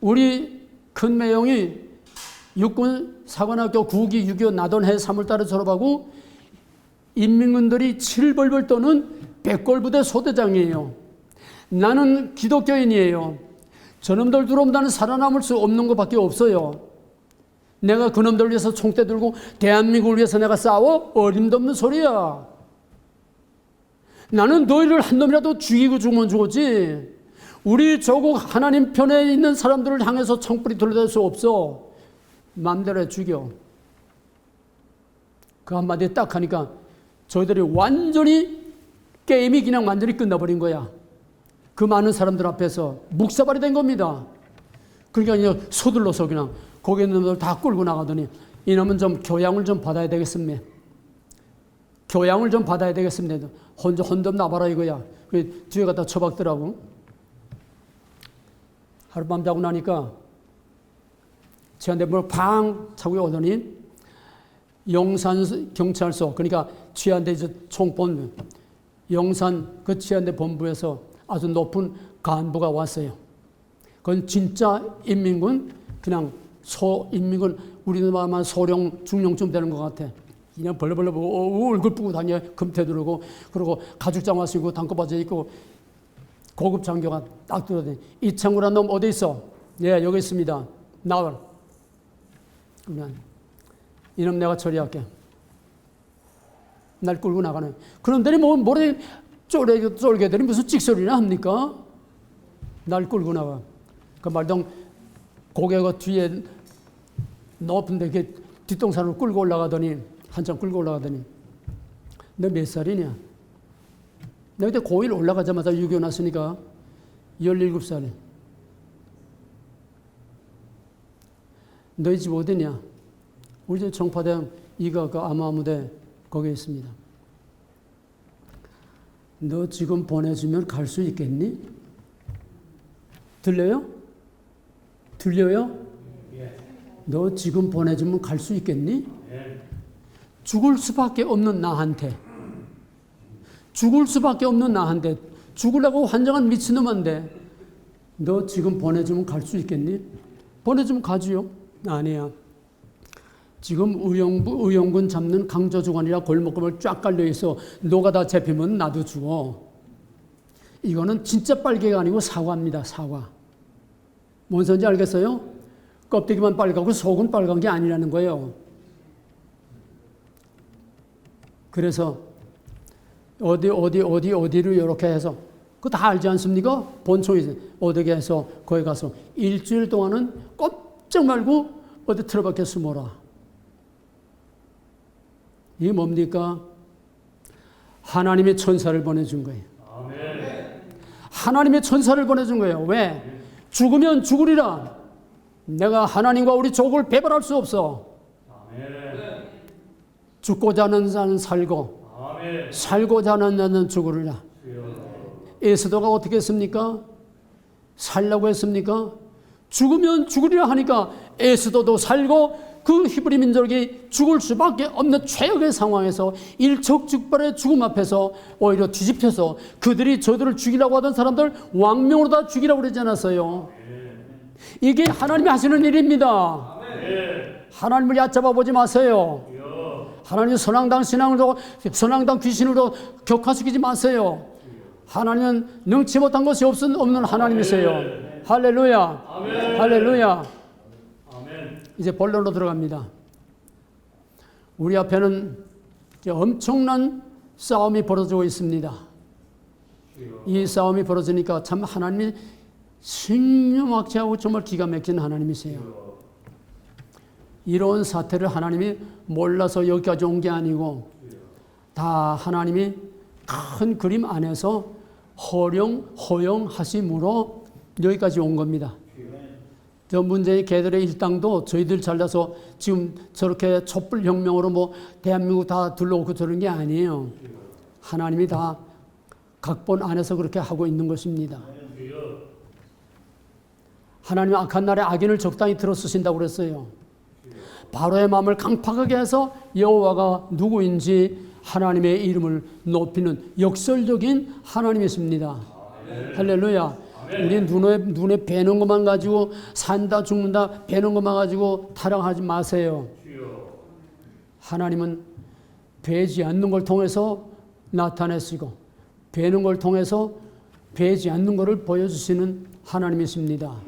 우리 큰 매형이 육군 사관학교 9기 6.25 나던 해 3월달에 졸업하고 인민군들이 칠벌벌 떠는 백골부대 소대장이에요. 나는 기독교인이에요. 저놈들 들어오면 나는 살아남을 수 없는 것밖에 없어요. 내가 그놈들 위해서 총대 들고 대한민국을 위해서 내가 싸워? 어림도 없는 소리야. 나는 너희를 한 놈이라도 죽이고 죽으면 죽었지. 우리 조국 하나님 편에 있는 사람들을 향해서 총불이 돌려댈 수 없어. 마음대로 해 죽여. 그 한마디 딱 하니까 저희들이 완전히 게임이 그냥 완전히 끝나버린 거야. 그 많은 사람들 앞에서 묵사발이 된 겁니다. 그러니까 그냥 서둘러서 그냥 거기 있는 놈들 다 끌고 나가더니 이놈은 좀 교양을 좀 받아야 되겠습니다. 교양을 좀 받아야 되겠습니다. 혼자 혼좀 나봐라 이거야. 그 뒤에 갖다 처박더라고. 하룻밤 자고 나니까 저한테 뭘 팡 차고 오더니 영산 경찰서, 그러니까 취한대 총본 영산 그 취한대 본부에서 아주 높은 간부가 왔어요. 그건 진짜 인민군, 그냥 소인민군, 우리나라만 소령 중령쯤 되는 것 같아. 그냥 벌레벌레 보고 얼굴 뿌고 다녀. 금태 두르고, 그리고 가죽장화 쓰고 단꺼바지 입고 고급 장교가 딱 들어오더니 이창구란 놈 어디 있어? 예, 여기 있습니다. 나와. 그러면 이놈 내가 처리할게. 날 끌고 나가네. 그런데 뭐 머리 쫄개들이 무슨 찍소리나 합니까? 날 끌고 나가. 그 말동 고개가 뒤에 높은데 이렇게 뒷동산으로 끌고 올라가더니 한참 끌고 올라가더니 너 몇 살이냐? 내가 그때 고1 올라가자마자 유교 났으니까 17살. 너희 집 어디냐? 우리 집 정파대학 이가 그 암화무대 거기에 있습니다. 너 지금 보내주면 갈 수 있겠니? 들려요? 들려요? 너 지금 보내주면 갈 수 있겠니? 죽을 수밖에 없는 나한테, 죽을 수밖에 없는 나한테, 죽으려고 환장한 미친놈한테 너 지금 보내주면 갈 수 있겠니? 보내주면 가지요. 아니야. 지금 의용군 잡는 강조주관이라 골목골목 쫙 깔려있어. 너가 다 잡히면 나도 죽어. 이거는 진짜 빨개가 아니고 사과입니다. 사과. 뭔 소리인지 알겠어요? 껍데기만 빨갛고 속은 빨간 게 아니라는 거예요. 그래서 어디로 이렇게 해서 그거 다 알지 않습니까? 본청이 어디게 해서 거기 가서 일주일 동안은 꼼짝 말고 어디 틀어박혀 숨어라. 이게 뭡니까? 하나님의 천사를 보내준 거예요. 아멘. 하나님의 천사를 보내준 거예요. 왜? 죽으면 죽으리라. 내가 하나님과 우리 족을 배반할 수 없어. 아멘. 죽고자 하는 자는 살고, 아멘. 살고자 하는 자는 죽으리라. 에스더가 어떻게 했습니까? 살라고 했습니까? 죽으면 죽으리라 하니까 에스더도 살고 그 히브리 민족이 죽을 수밖에 없는 최악의 상황에서 일촉즉발의 죽음 앞에서 오히려 뒤집혀서 그들이 저들을 죽이려고 하던 사람들 왕명으로 다 죽이라고 그러지 않았어요. 이게 하나님이 하시는 일입니다. 하나님을 얕잡아 보지 마세요. 하나님 선앙당 신앙으로, 선앙당 귀신으로 격화시키지 마세요. 하나님은 능치 못한 것이 없는 하나님이세요. 할렐루야. 아멘. 할렐루야. 아멘. 이제 본론으로 들어갑니다. 우리 앞에는 엄청난 싸움이 벌어지고 있습니다. 이 싸움이 벌어지니까 참 하나님이 신명확지하고 정말 기가 막힌 하나님이세요. 이런 사태를 하나님이 몰라서 여기까지 온 게 아니고 다 하나님이 큰 그림 안에서 허용하심으로 여기까지 온 겁니다. 저 문재인 개들의 일당도 저희들 잘나서 지금 저렇게 촛불혁명으로 뭐 대한민국 다 둘러오고 저런 게 아니에요. 하나님이 다 각본 안에서 그렇게 하고 있는 것입니다. 하나님은 악한 날에 악인을 적당히 들어 쓰신다고 그랬어요. 바로의 마음을 강팍하게 해서 여호와가 누구인지 하나님의 이름을 높이는 역설적인 하나님이십니다. 할렐루야. 우리 눈에 뵈는 것만 가지고 산다 죽는다 뵈는 것만 가지고 타락하지 마세요. 하나님은 되지 않는 걸 통해서 나타내시고 되는 걸 통해서 되지 않는 것을 보여주시는 하나님이십니다.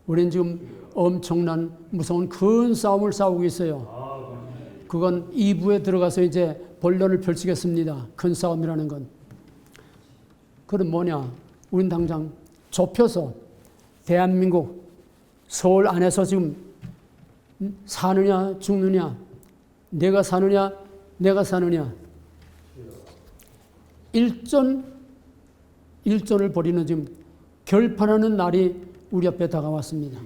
우리는 지금 엄청난 무서운 큰 싸움을 싸우고 있어요. 그건 2부에 들어가서 이제 본론을 펼치겠습니다. 큰 싸움이라는 건. 그건 뭐냐? 우린 당장 좁혀서 대한민국 서울 안에서 지금 사느냐 죽느냐, 내가 사느냐 내가 사느냐, 일전을 벌이는 지금 결판하는 날이 우리 앞에 다가왔습니다.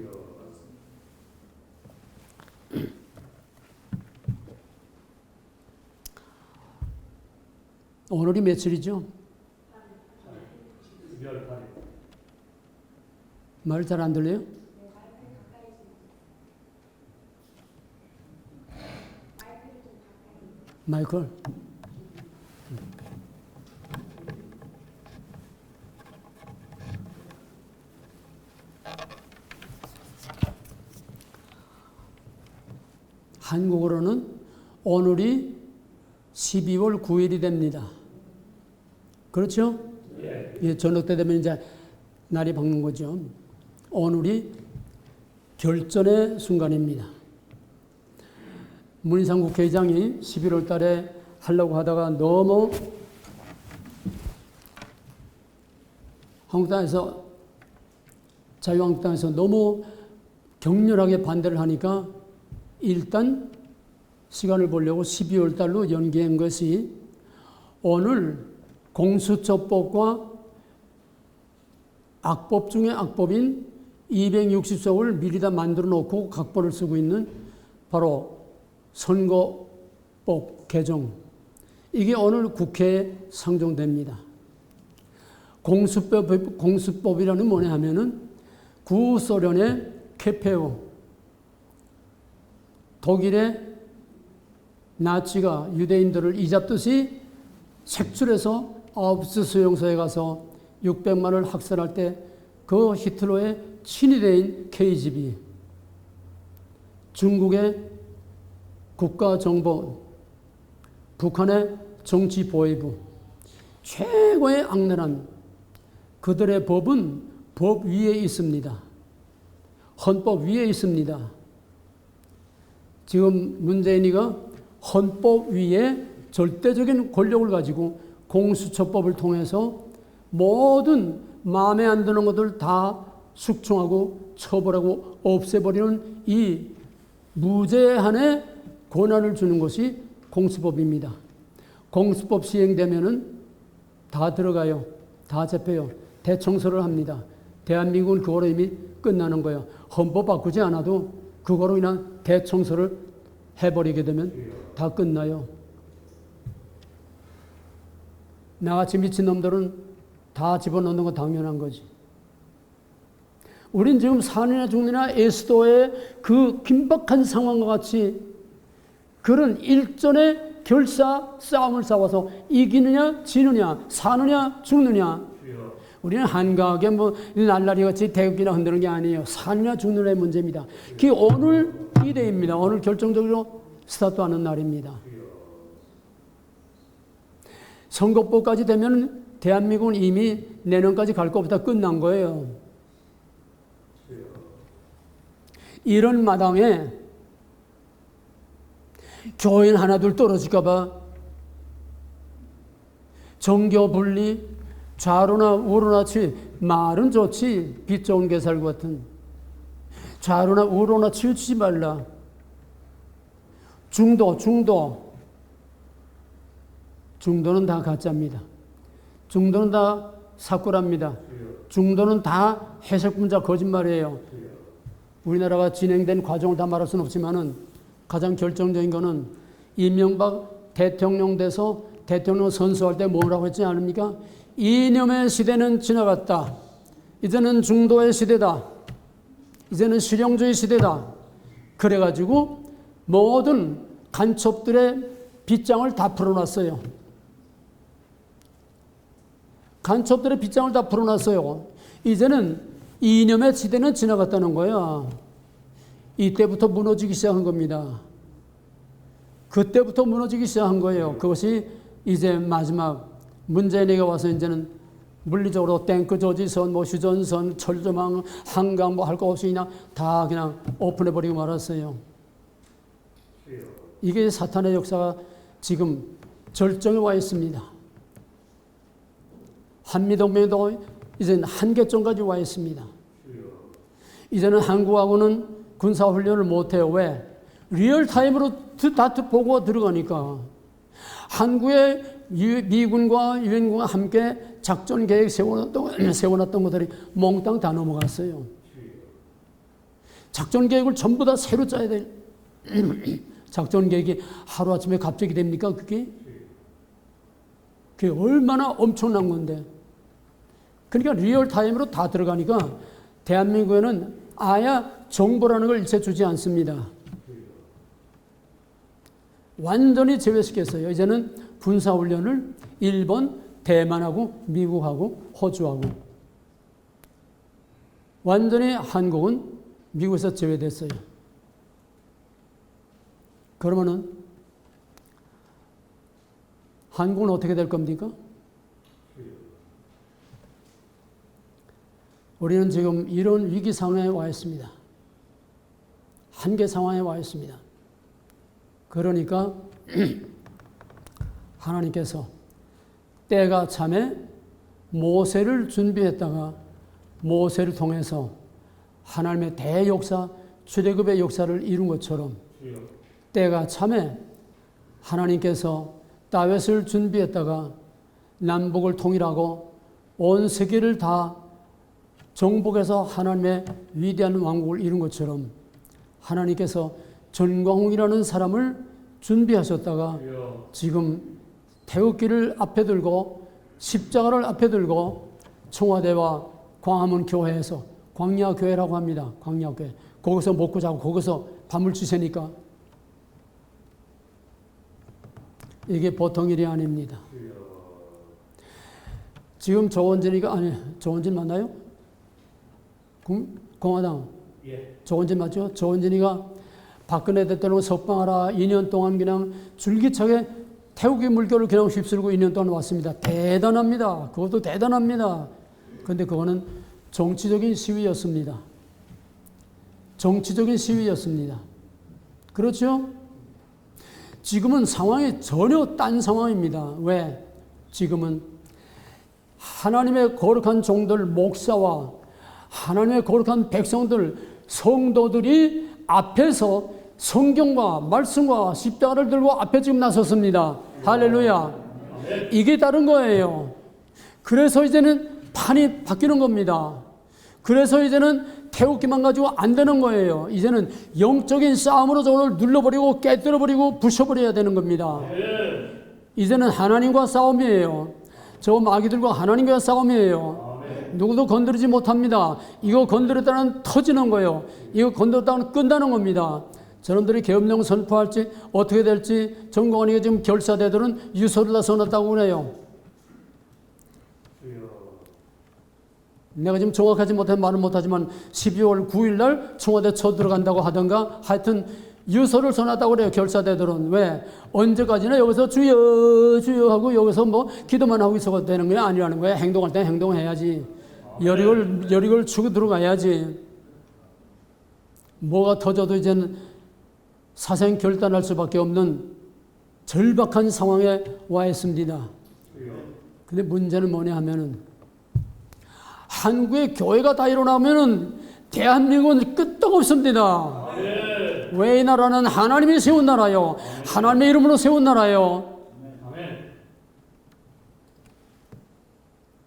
오늘이 며칠이죠? 말 잘 안 들려요? 마이클. 한국어로는 오늘이 12월 9일이 됩니다. 그렇죠? 예, 저녁 때 되면 이제 날이 밝는 거죠. 오늘이 결전의 순간입니다. 문희상 국회의장이 11월 달에 하려고 하다가 너무 한국당에서, 자유한국당에서 너무 격렬하게 반대를 하니까 일단 시간을 보려고 12월 달로 연기한 것이 오늘 공수처법과 악법 중에 악법인 260석을 미리 다 만들어 놓고 각본을 쓰고 있는 바로 선거법 개정, 이게 오늘 국회에 상정됩니다. 공수법이라는 뭐냐 하면은 구소련의 케페오, 독일의 나치가 유대인들을 이잡듯이 색출해서 아우슈비츠 수용소에 가서 600만을 학살할 때 그 히틀러의 친위대인 KGB, 중국의 국가정보, 북한의 정치보위부, 최고의 악랄한 그들의 법은 법 위에 있습니다. 헌법 위에 있습니다. 지금 문재인이가 헌법 위에 절대적인 권력을 가지고 공수처법을 통해서 모든 마음에 안 드는 것들 다 숙청하고 처벌하고 없애버리는 이 무제한의 권한을 주는 것이 공수법입니다. 공수법 시행되면은 다 들어가요. 다 잡혀요. 대청소를 합니다. 대한민국은 그거로 이미 끝나는 거예요. 헌법 바꾸지 않아도 그거로 인한 대청소를 해버리게 되면 다 끝나요. 나같이 미친놈들은 다 집어넣는 건 당연한 거지. 우린 지금 사느냐 죽느냐 에스더의 그 긴박한 상황과 같이 그런 일전의 결사 싸움을 싸워서 이기느냐 지느냐 사느냐 죽느냐. 우리는 한가하게 뭐 날라리 같이 대국이나 흔드는 게 아니에요. 사느냐 죽느냐의 문제입니다. 그게 오늘 이데입니다. 오늘 결정적으로 스타트하는 날입니다. 선거법까지 되면 대한민국은 이미 내년까지 갈 것보다 끝난 거예요. 이런 마당에 교인 하나둘 떨어질까 봐 정교 분리, 좌로나 우로나 말은 좋지, 빛 좋은 게살 같은 좌로나 우로나 치우치지 말라. 중도는 다 가짜입니다. 중도는 다 사꾸랍니다. 중도는 다 해석분자 거짓말이에요. 우리나라가 진행된 과정을 다 말할 수는 없지만은 가장 결정적인 거는 이명박 대통령 돼서 대통령 선수할 때 뭐라고 했지 않습니까? 이념의 시대는 지나갔다. 이제는 중도의 시대다. 이제는 실용주의 시대다. 그래가지고 모든 간첩들의 빗장을 다 풀어놨어요. 간첩들의 빗장을 다 풀어놨어요. 이제는 이념의 시대는 지나갔다는 거야. 이때부터 무너지기 시작한 겁니다. 그때부터 무너지기 시작한 거예요. 그것이 이제 마지막 문재인에게 와서 이제는 물리적으로 탱크 저지선, 뭐 휴전선, 철조망, 한강 뭐 할 거 없이 다 그냥 오픈해버리고 말았어요. 이게 사탄의 역사가 지금 절정에 와 있습니다. 한미동맹도 이제는 한계점까지 와 있습니다. 이제는 한국하고는 군사훈련을 못해요. 왜? 리얼타임으로 다 보고가 들어가니까. 한국의 미군과 유엔군과 함께 작전 계획 세워놨던 것들이 몽땅 다 넘어갔어요. 작전 계획을 전부 다 새로 짜야 돼. 작전 계획이 하루아침에 갑자기 됩니까? 그게 얼마나 엄청난 건데. 그러니까 리얼타임으로 다 들어가니까 대한민국에는 아예 정보라는 걸 일체 주지 않습니다. 완전히 제외시켰어요. 이제는 군사훈련을 일본, 대만하고 미국하고 호주하고 완전히 한국은 미국에서 제외됐어요. 그러면은 한국은 어떻게 될 겁니까? 우리는 지금 이런 위기 상황에 와 있습니다. 한계 상황에 와 있습니다. 그러니까 하나님께서 때가 참에 모세를 준비했다가 모세를 통해서 하나님의 대역사, 출애굽의 역사를 이룬 것처럼 때가 참에 하나님께서 다윗을 준비했다가 남북을 통일하고 온 세계를 다 정복해서 하나님의 위대한 왕국을 이룬 것처럼 하나님께서 전광훈이라는 사람을 준비하셨다가 지금 태극기를 앞에 들고 십자가를 앞에 들고 청와대와 광화문 교회에서 광야교회라고 합니다. 광야교회. 거기서 먹고 자고 거기서 밤을 지새니까 이게 보통 일이 아닙니다. 지금 조원진이가 조원진 맞나요? 공화당. 조원진 맞죠? 조원진이가 박근혜 대통령 석방하라 2년 동안 그냥 줄기차게 태극기 물결을 그냥 휩쓸고 2년 동안 왔습니다. 대단합니다. 그것도 대단합니다. 그런데 그거는 정치적인 시위였습니다. 정치적인 시위였습니다. 그렇죠? 지금은 상황이 전혀 딴 상황입니다. 왜? 지금은 하나님의 거룩한 종들, 목사와 하나님의 거룩한 백성들, 성도들이 앞에서 성경과 말씀과 십자가를 들고 앞에 지금 나섰습니다. 할렐루야. 이게 다른 거예요. 그래서 이제는 판이 바뀌는 겁니다. 그래서 이제는 태극기만 가지고 안 되는 거예요. 이제는 영적인 싸움으로 저걸 눌러버리고 깨뜨려버리고 부셔버려야 되는 겁니다. 이제는 하나님과 싸움이에요. 저 마귀들과 하나님과 싸움이에요. 누구도 건드리지 못합니다. 이거 건드렸다는 터지는 거예요. 이거 건드렸다는 끝나는 겁니다. 저놈들이 계엄령 선포할지 어떻게 될지 정광훈이가 지금 결사대들은 유서를 다 써놨다고 그래요. 내가 지금 정확하지 못해 말은 못하지만 12월 9일 날 청와대 쳐 들어간다고 하던가 하여튼 유서를 써놨다고 그래요. 결사대들은. 왜? 언제까지나 여기서 주여 주여 하고 여기서 뭐 기도만 하고 있어도 되는 게 아니라는 거예요. 행동할 때 행동해야지. 열익을 주고 들어가야지. 뭐가 터져도 이제는 사생 결단할 수밖에 없는 절박한 상황에 와 있습니다. 근데 문제는 뭐냐 하면은 한국의 교회가 다 일어나면은 대한민국은 끄떡없습니다. 왜 이 나라는 하나님이 세운 나라요. 하나님의 이름으로 세운 나라요.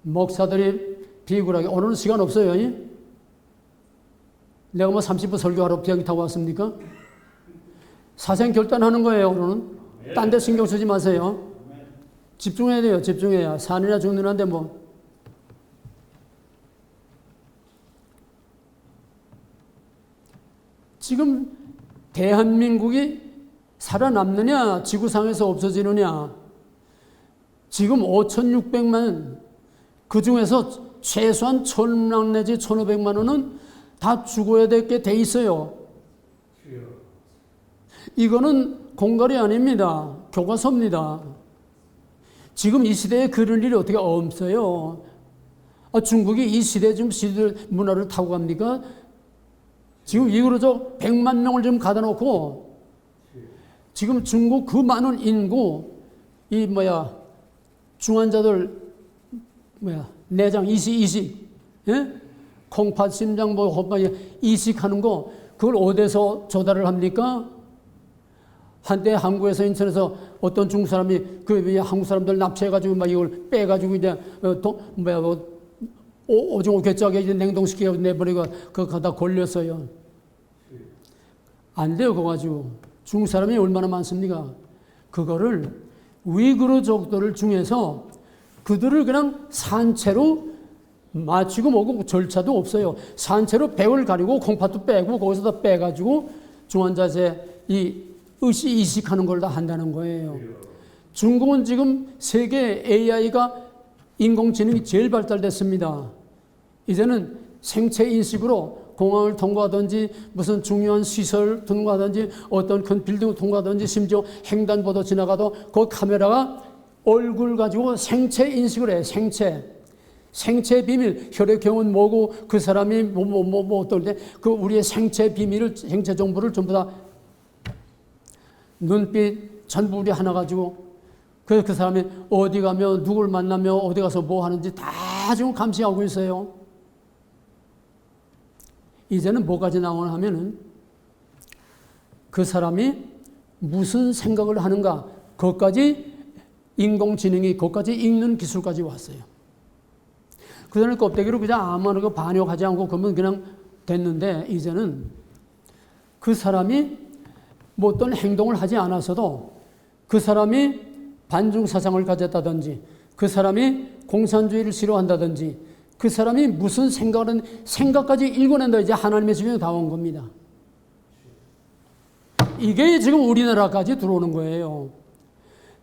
목사들이 비굴하게 오늘은 시간 없어요. 내가 뭐 30분 설교하러 비행기 타고 왔습니까? 사생 결단하는 거예요. 오늘은 딴 데 신경 쓰지 마세요. 집중해야 돼요. 집중해야. 사느냐 죽느냐인데 뭐. 지금 대한민국이 살아남느냐 지구상에서 없어지느냐. 지금 5,600만 그 중에서 최소한 1,000명 내지 1,500만 원은 다 죽어야 될 게 돼 있어요. 이거는 공갈이 아닙니다. 교과서입니다. 지금 이 시대에 그런 일이 어떻게 없어요. 중국이 이 시대에 지금 시대 문화를 타고 갑니까? 지금 이거로 100만 명을 지금 가다 놓고 지금 중국 그 많은 인구 중환자들 내장 이식 예? 콩팥 심장 이식하는 거 그걸 어디서 조달을 합니까? 한때 한국에서 인천에서 어떤 중국 사람이 한국 사람들 납치해가지고 이걸 빼가지고 이제 오징어 괴짜게 이제 냉동시켜 내버리고 그거 갖다 걸렸어요. 안 돼요, 그거 가지고. 중국 사람이 얼마나 많습니까? 그거를 위구르족들 중에서 그들을 그냥 산채로 마치고 뭐고 절차도 없어요. 산채로 배를 가리고 콩팥도 빼고 거기서 다 빼가지고 중환자재 이식하는 걸 다 한다는 거예요. 중국은 지금 세계 AI가 인공지능이 제일 발달됐습니다. 이제는 생체 인식으로 공항을 통과하든지 무슨 중요한 시설 통과하든지 어떤 큰 빌딩을 통과하든지 심지어 횡단보도 지나가도 그 카메라가 얼굴 가지고 생체 인식을 해요. 생체 비밀, 혈액형은 뭐고 그 사람이 어떨 때 그 우리의 생체 비밀을 생체 정보를 전부 다 눈빛 전부 우리 하나 가지고 그 사람이 어디 가며 누굴 만나며 어디 가서 뭐 하는지 다 지금 감시하고 있어요. 이제는 뭐까지 나오나 하면은 그 사람이 무슨 생각을 하는가 그것까지 인공지능이 그것까지 읽는 기술까지 왔어요. 그전에 껍데기로 그냥 아무나 반역하지 않고 그러면 그냥 됐는데 이제는 그 사람이 뭐 어떤 행동을 하지 않았어도 그 사람이 반중 사상을 가졌다든지 그 사람이 공산주의를 싫어한다든지 그 사람이 무슨 생각을 생각까지 읽어낸다. 이제 하나님의 지경에 다 온 겁니다. 이게 지금 우리나라까지 들어오는 거예요.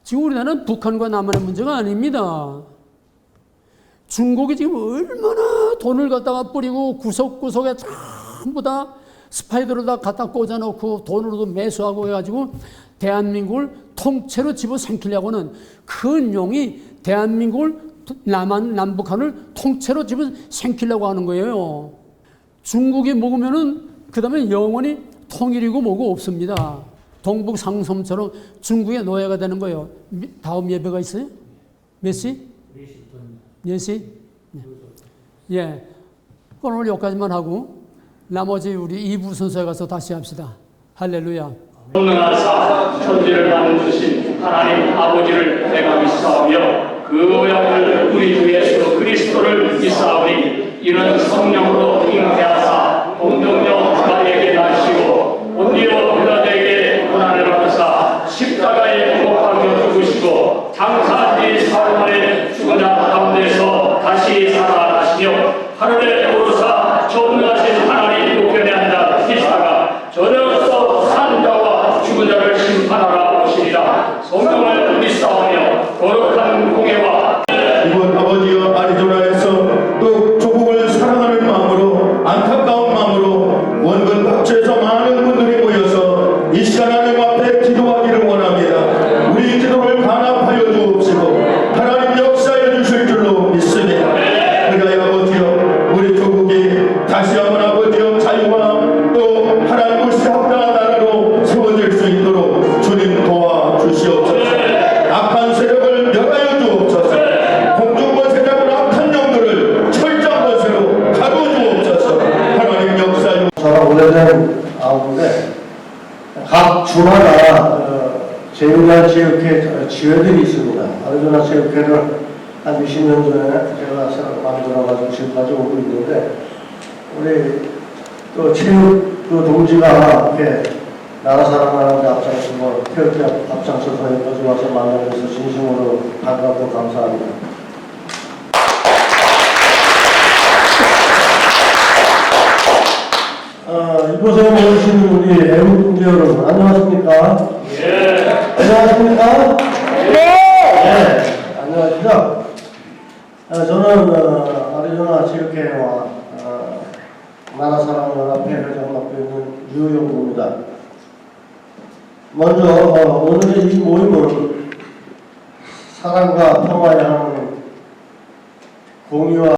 지금 우리나라는 북한과 남한의 문제가 아닙니다. 중국이 지금 얼마나 돈을 갖다가 뿌리고 구석구석에 전부 다 스파이더를 다 갖다 꽂아놓고 돈으로도 매수하고 해가지고 대한민국을 통째로 집어삼키려고는 그 뇽이 대한민국을 남북한을 통째로 집어삼키려고 하는 거예요. 중국이 먹으면은 그 다음에 영원히 통일이고 뭐고 없습니다. 동북 상섬처럼 중국의 노예가 되는 거예요. 다음 예배가 있어요? 몇 시? 4시? 예. 오늘 여기까지만 하고 나머지 우리 2부 순서에 가서 다시 합시다. 할렐루야. 전능하사 천지를 만드신 하나님 아버지를 내가 믿사오며 그 영을 우리 주 예수 그리스도를 믿사오니 이는 성령으로 잉태하사 동정녀 마리아에게 나시고 본디오 빌라도에게 고난을 받으사 십자가에 못 박혀 죽으시고 장사한 지 사흘 만에 죽은 자 가운데서 다시 살아나시며 하늘에 오르사 전능하신 하나님 우편에 앉아 계시다가 저녁서 산 자와 죽은 자를 심판하러 오시리라. 성령을 믿사오며 거룩한 공예와 이번 아버지여 아리조나에서 또 조국을 사랑하는 마음으로 안타까운 마음으로 원근 각지에서 많은 분들이 모여서 이 시간 하나님 앞에 기도하기를 원합니다. 우리 기도를 간합하여 주옵시고 하나님 역사해 주실 줄로 믿습니다. 그리하여 아버지여 우리 조국이 다시 한번 아버지여 자유와 또 하나님 것이 합당한 나라로 세워질 수 있도록 주님 도와주시옵소서. 악한 세력을 멸하여 주옵소서. 공중권 세력을 악한 영들을 철저한 것으로 가둬주옵소서. 하나님 역사여. 저는 오래된 아우인데 각 주마다 제일날 체육회 지회들이 있습니다. 아리조나 체육회를 한 20년 전에 제가 새로 만들어가지고 지금까지 오고 있는데 우리 또 체육 그 동지가 이렇게 나라 사랑하는 데 앞장서서 태극기 앞장서서 여기까지 와서 만나면서 진심으로 반갑고 감사합니다. 이곳에 모이신 우리 애국분들 여러분 안녕하십니까? 예. 안녕하십니까? 네. 안녕하십니까? 저는 아리조나 체육회와 나라 사랑을 앞에 회장을 맡고 있는 유영구입니다. 먼저 오늘의 이 모임은 사랑과 평화에 하는 공유와